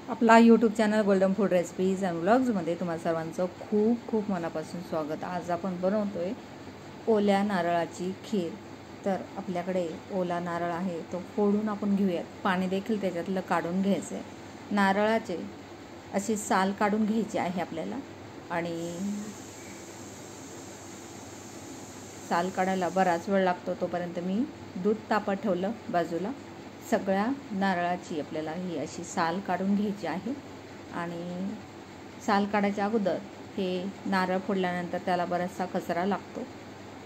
आपला YouTube channel golden food recipes and व्लॉग्समध्ये तुम्हाला सर्वांचं खूप खूप मनापासून स्वागत। आज आपण बनवतोय ओल्या नारळाची खीर। तर आपल्याकडे ओला नारळ आहे, तो फोडून आपण घेऊयात। पाणी देखील त्याच्यातलं काढून घ्यायचं आहे। नारळाचे अशी साल काढून घ्यायची आहे आपल्याला, आणि साल काढायला बराच वेळ लागतो। तोपर्यंत मी दूध तापत ठेवलं बाजूला। सगळ्या नारळाची आपल्याला ही अशी साल काढून घ्यायची आहे। आणि साल काढायच्या अगोदर हे नारळ फोडल्यानंतर त्याला बराचसा कचरा लागतो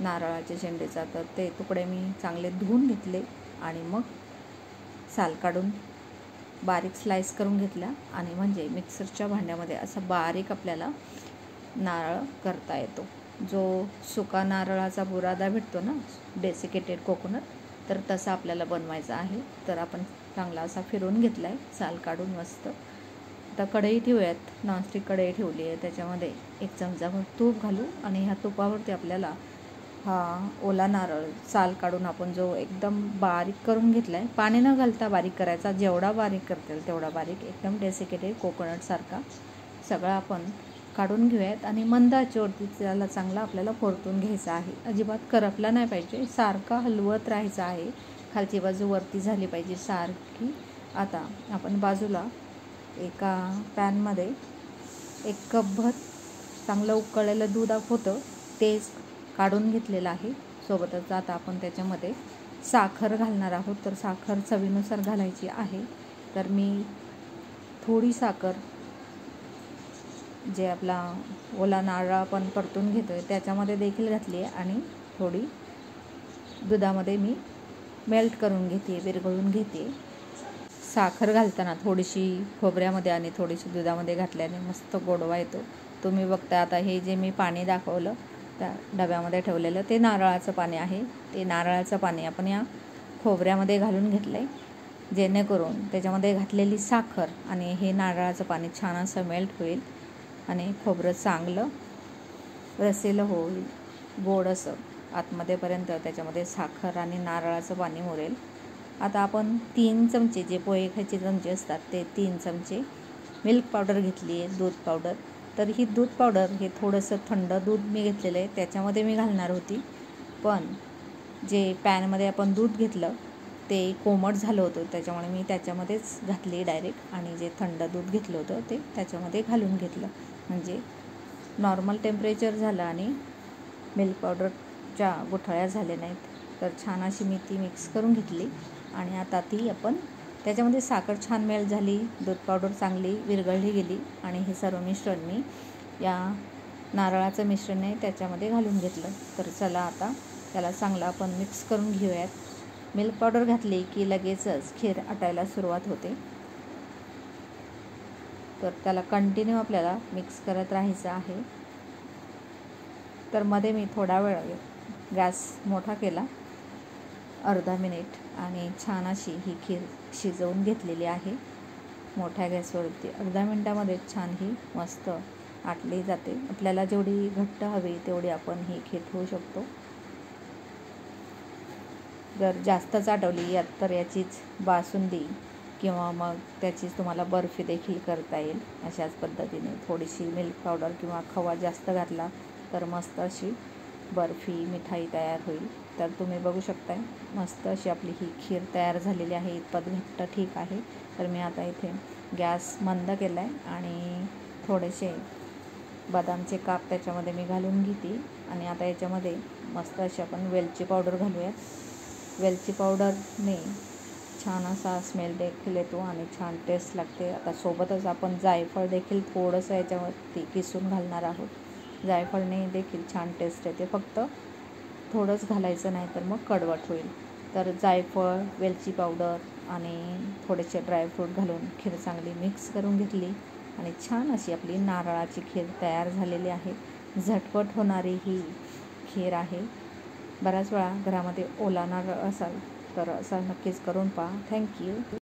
नारळाच्या शेंडेचा, तर ते तुकडे मी चांगले धुवून घेतले आणि मग साल काढून बारीक स्लाइस करून घेतल्या। आणि म्हणजे मिक्सरच्या भांड्यामध्ये असा बारीक आपल्याला नारळ करता येतो। जो सुका नारळाचा बुरादा भेटतो ना, डेसिकेटेड कोकोनट, तर तसा आपल्याला बनवायचा आहे। तर आपण चांगला असा फिरवून घेतला आहे साल काढून मस्त। आता कढई ठेवूयात। नॉनस्टिक कढई ठेवली आहे, त्याच्यामध्ये 1 चमचाभर तूप घालू आणि ह्या तुपावरती आपल्याला हा ओला नारळ साल काढून आपण जो एकदम बारीक करून घेतला आहे, पाणी न घालता बारीक करायचा। जेवढा बारीक करता येईल तेवढा बारीक, एकदम डेसिकेटेड कोकोनटसारखा सगळा आपण काढून घेऊयात। आणि मंद आचेवरती त्याला चांगला आपल्याला परतून घ्यायचा आहे। अजिबात करपला नाही पाहिजे, सारखा हलवत राहायचं आहे। खालची बाजू वरती झाली पाहिजे सारखी। आता आपण बाजूला एका पॅनमध्ये 1 कपभर चांगलं उकळलेलं दूध होतं, ते काढून घेतलेलं आहे। सोबतच आता आपण त्याच्यामध्ये साखर घालणार आहोत। तर साखर चवीनुसार घालायची आहे। तर मी थोडी साखर, जे आपला ओला नारळ आपण परतून घेतोय त्याच्यामध्ये देखील घातली आहे, आणि थोडी दुधामध्ये मी मेल्ट करून घेते, विरघळून घेते। साखर घालताना थोडीशी खोबऱ्यामध्ये आणि थोडीशी दुधामध्ये घातल्याने मस्त गोडवा येतो। तुम्ही बघता आता हे जे मी पाणी दाखवलं त्या डब्यामध्ये ठेवलेलं, ते नारळाचं पाणी आहे। ते नारळाचं पाणी आपण या खोबऱ्यामध्ये घालून घेतलं आहे, जेणेकरून त्याच्यामध्ये घातलेली साखर आणि हे नारळाचं पाणी छान असं मेल्ट होईल आणि खोबरं चांगलं रसेलं होईल, गोड असं आतमध्येपर्यंत त्याच्यामध्ये साखर आणि नारळाचं पाणी मुरेल। आता आपण 3 चमचे, जे पोहे खायचे चमचे असतात, ते 3 चमचे मिल्क पावडर घेतली आहे, दूध पावडर। तर ही दूध पावडर, हे थोडंसं थंड दूध मी घेतलेलं आहे, त्याच्यामध्ये मी घालणार होती, पण जे पॅनमध्ये आपण दूध घेतलं ते कोमट झालं होतं, त्याच्यामुळे मी त्याच्यामध्येच घातली डायरेक्ट। आणि जे थंड दूध घेतलं होतं ते त्याच्यामध्ये घालून घेतलं, म्हणजे नॉर्मल टेम्परेचर झालं आणि मिल्क पावडरच्या गुठळ्या झाल्या नाहीत। तर छान अशी मी ती मिक्स करून घेतली। आणि आता ती आपण त्याच्यामध्ये साखर छान मेल्ट झाली, दूध पावडर चांगली विरघळली गेली, आणि हे सर्व मिश्रण मी या नारळाचं मिश्रण आहे त्याच्यामध्ये घालून घेतलं। तर चला आता त्याला चांगलं आपण मिक्स करून घेऊयात। मिल्क पावडर घातली की लगेचच खीर आटायला सुरुवात होते, तर त्याला कंटिन्यू आपल्याला मिक्स करत राहायचं आहे। तर मध्ये मी थोडा वेळ गॅस मोठा केला, अर्धा मिनिट, आणि छान अशी ही खीर शिजवून घेतलेली आहे मोठ्या गॅसवरती। अर्धा मिनिटामध्ये छान ही मस्त आटली जाते। आपल्याला जेवढी घट्ट हवी तेवढी आपण ही खीर ठेवू शकतो। जर जास्तच आटवली यात तर याचीच बासुंदी किंवा मग त्याचीच तुम्हाला बर्फी देखील करता येईल। अशाच पद्धतीने थोडीशी मिल्क पावडर किंवा खवा जास्त घातला तर मस्त अशी बर्फी मिठाई तयार होईल। तर तुम्ही बघू शकताय मस्त अशी आपली ही खीर तयार झालेली आहे। इतपत घट्ट ठीक आहे। तर मी आता इथे गॅस मंद केला आहे आणि थोडेसे बदामचे काप त्याच्यामध्ये मी घालून घेते। आणि आता याच्यामध्ये मस्त अशी आपण वेलची पावडर घालूयात। वेलची पावडरने छान असा स्मेल देखील येतो आणि छान टेस्ट लागते। आता सोबतच आपण जायफळ देखील थोडंसं याच्यावरती किसून घालणार आहोत। जायफळने देखील छान टेस्ट येते, फक्त थोडंच घालायचं, नाही तर मग कडवट होईल। तर जायफळ, वेलची पावडर आणि थोडेसे ड्रायफ्रूट घालून खीर चांगली मिक्स करून घेतली, आणि छान अशी आपली नारळाची खीर तयार झालेली आहे। झटपट होणारी ही खीर आहे। बऱ्याच वेळा घरामध्ये ओला नारळ असाल तर असं नक्कीच करून पहा। थँक्यू।